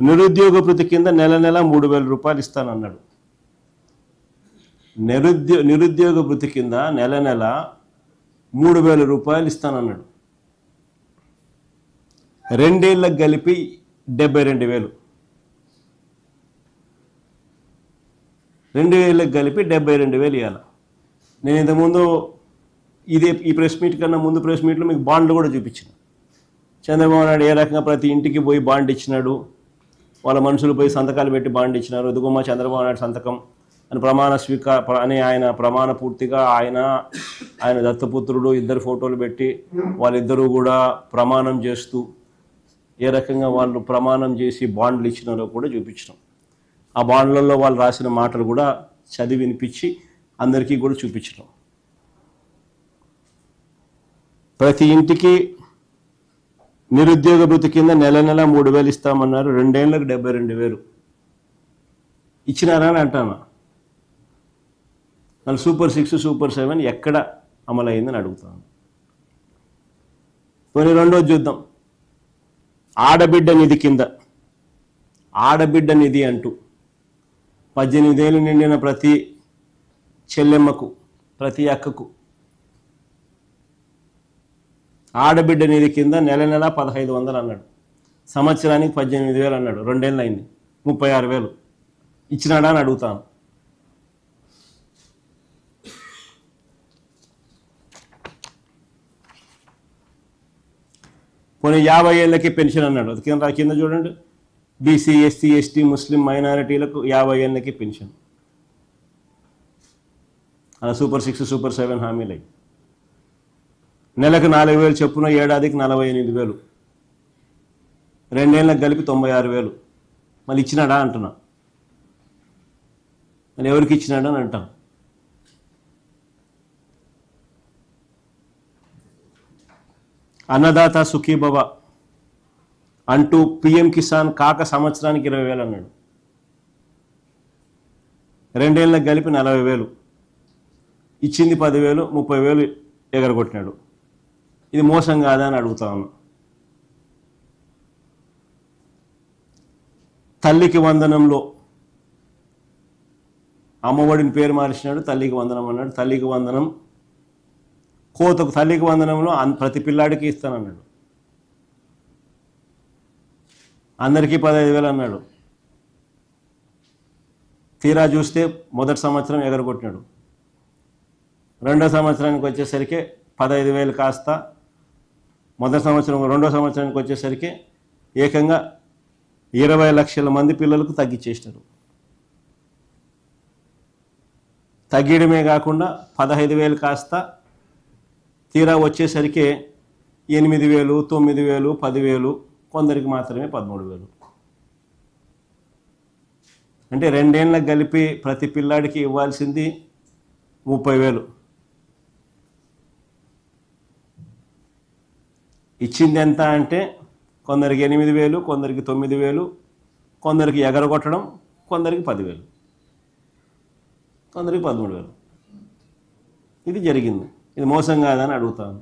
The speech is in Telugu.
నిరుద్యోగ భృతి కింద నెల నెల 3,000 రూపాయలు ఇస్తానన్నాడు. నిరుద్యోగ భృతి కింద నెల నెల 3,000 రూపాయలు ఇస్తానన్నాడు. 2 ఏళ్ళకి కలిపి 72,000. 2 ఏళ్ళకి కలిపి 72,000 ఇవ్వాలి. నేను ఇంతకుముందు ఈ ప్రెస్ మీట్ కన్నా ముందు ప్రెస్ మీట్లో మీకు బాండ్లు కూడా చూపించిన. చంద్రబాబు నాయుడు ఏ రకంగా ప్రతి ఇంటికి పోయి బాండ్ ఇచ్చినాడు, వాళ్ళ మనుషులు పోయి సంతకాలు పెట్టి బాండ్ ఇచ్చినారు. ఎదుగుమ్మ చంద్రబాబు నాయుడు సంతకం అని అని ఆయన ప్రమాణ పూర్తిగా ఆయన దత్తపుత్రుడు ఇద్దరు ఫోటోలు పెట్టి వాళ్ళిద్దరూ కూడా ప్రమాణం చేస్తూ ఏ రకంగా వాళ్ళు ప్రమాణం చేసి బాండ్లు ఇచ్చినారో కూడా చూపించినాం. ఆ బాండ్లలో వాళ్ళు రాసిన మాటలు కూడా చదివి వినిపించి అందరికీ కూడా చూపించినాం. ప్రతి ఇంటికి నిరుద్యోగ భృతి కింద నెల నెల 3,000 ఇస్తామన్నారు. 2 ఏళ్ళకు 72,000 ఇచ్చినారా అని అంటాను. మళ్ళీ సూపర్ 6 సూపర్ 7 ఎక్కడ అమలైందని అడుగుతాను. కొన్ని రెండోది చూద్దాం. ఆడబిడ్డ నిధి కింద ఆడబిడ్డ నిధి అంటూ 18 ఏళ్ళు నిండిన ప్రతి చెల్లెమ్మకు ప్రతి అక్కకు ఆడబిడ్డ నిధి కింద నెల నెల 1,500 అన్నాడు. సంవత్సరానికి 18,000 అన్నాడు. 2 ఏళ్ళు అయింది, 36,000 ఇచ్చినాడా అని అడుగుతాను. పోనీ 50 ఏళ్ళకి పెన్షన్ అన్నాడు. అది కింద చూడండి, బీసీ ఎస్సీ ఎస్టీ ముస్లిం మైనారిటీలకు 50 ఏళ్ళకి పెన్షన్. అలా సూపర్ 6 సూపర్ 7 హామీలు అయ్యి నెలకు 4,000 చొప్పున ఏడాదికి 48,000, 2 ఏళ్ళకి కలిపి 96,000. మళ్ళీ ఇచ్చినాడా అంటున్నా. మళ్ళీ ఎవరికి ఇచ్చినాడా అని అంటాం. అన్నదాత సుఖీభవ అంటూ పిఎం కిసాన్ కాక సంవత్సరానికి 20,000 అన్నాడు. 2 ఏళ్ళకి కలిపి 40,000, ఇచ్చింది 10,000, 30,000 ఎగరగొట్టినాడు. ఇది మోసం కాదా అని అడుగుతా ఉన్నా. తల్లికి వందనంలో అమ్మఒడిని పేరు మార్చినాడు, తల్లికి వందనం అన్నాడు. తల్లికి వందనం కోతకు తల్లికి వందనంలో ప్రతి పిల్లాడికి ఇస్తానన్నాడు. అందరికీ 15,000 అన్నాడు. తీరా చూస్తే మొదటి సంవత్సరం ఎగరగొట్టినాడు. రెండో సంవత్సరానికి వచ్చేసరికి 15,000 కాస్త రెండో సంవత్సరానికి వచ్చేసరికి ఏకంగా 20 లక్షల మంది పిల్లలకు తగ్గించేసినారు. తగ్గడమే కాకుండా 15,000 కాస్త తీరా వచ్చేసరికి 8,000, 9,000, 10,000, కొందరికి మాత్రమే 13,000. అంటే 2 ఏళ్ళకి కలిపి ప్రతి పిల్లాడికి ఇవ్వాల్సింది 30,000. ఇచ్చింది ఎంత అంటే కొందరికి 8,000, కొందరికి 9,000, కొందరికి ఎగరగొట్టడం, కొందరికి 10,000, కొందరికి 13,000. ఇది జరిగింది. ఇది మోసం కాదని అడుగుతాను.